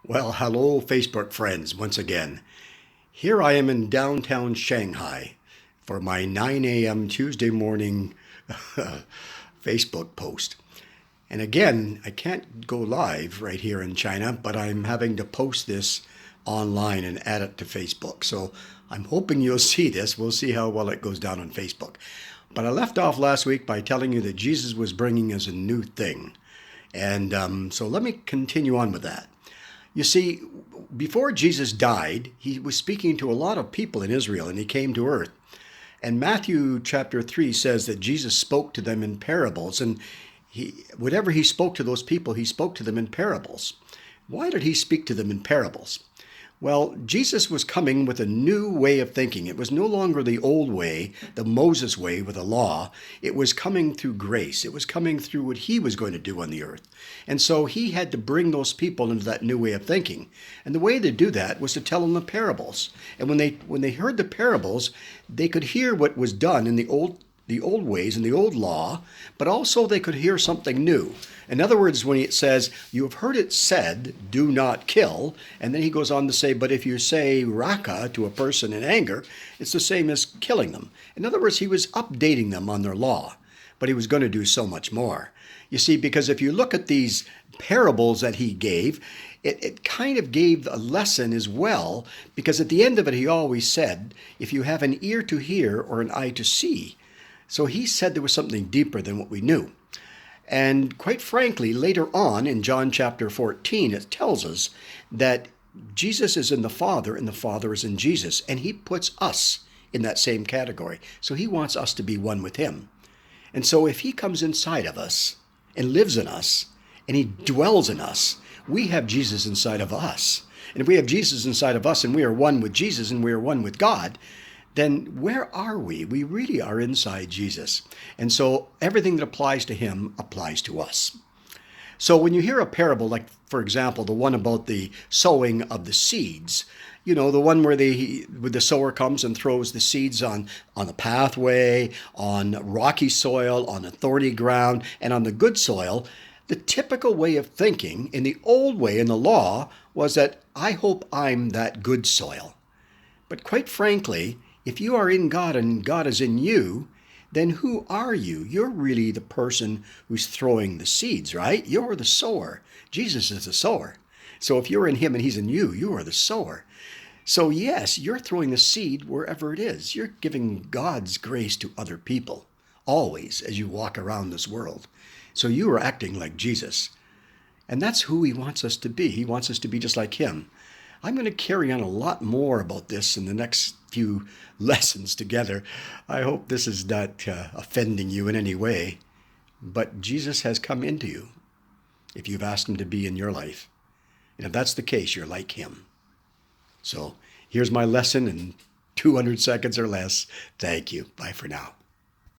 Well, hello, Facebook friends, once again. Here I am in downtown Shanghai for my 9 a.m. Tuesday morning Facebook post. And again, I can't go live right here in China, but I'm having to post this online and add it to Facebook. So I'm hoping you'll see this. We'll see how well it goes down on Facebook. But I left off last week by telling you that Jesus was bringing us a new thing. And so let me continue on with that. You see, before Jesus died, he was speaking to a lot of people in Israel and he came to earth. And Matthew chapter 3 says that Jesus spoke to them in parables. And whatever he spoke to those people, he spoke to them in parables. Why did he speak to them in parables? Well, Jesus was coming with a new way of thinking. It was no longer the old way, the Moses way with the law. It was coming through grace. It was coming through what he was going to do on the earth. And so he had to bring those people into that new way of thinking. And the way to do that was to tell them the parables. And when they heard the parables, they could hear what was done in the old ways and the old law, but also they could hear something new. In other words, when it says, you have heard it said, do not kill, and then he goes on to say, but if you say raka to a person in anger, it's the same as killing them. In other words, he was updating them on their law, but he was going to do so much more. You see, because if you look at these parables that he gave, it kind of gave a lesson as well, because at the end of it, he always said, if you have an ear to hear or an eye to see. So he said there was something deeper than what we knew. And quite frankly, later on in John chapter 14, it tells us that Jesus is in the Father and the Father is in Jesus. And he puts us in that same category. So he wants us to be one with him. And so if he comes inside of us and lives in us and he dwells in us, we have Jesus inside of us. And if we have Jesus inside of us and we are one with Jesus and we are one with God, then where are we? We really are inside Jesus. And so everything that applies to him applies to us. So when you hear a parable, like, for example, the one about the sowing of the seeds, you know, the one where the sower comes and throws the seeds on the pathway, on rocky soil, on a thorny ground, and on the good soil, the typical way of thinking in the old way in the law was that I hope I'm that good soil. But quite frankly, if you are in God and God is in you, then who are you? You're really the person who's throwing the seeds, right? You're the sower. Jesus is the sower. So if you're in him and he's in you, you are the sower. So yes, you're throwing the seed wherever it is. You're giving God's grace to other people, always, as you walk around this world. So you are acting like Jesus. And that's who he wants us to be. He wants us to be just like him. I'm going to carry on a lot more about this in the next few lessons together. I hope this is not offending you in any way, but Jesus has come into you if you've asked him to be in your life. And if that's the case, you're like him. So here's my lesson in 200 seconds or less. Thank you. Bye for now.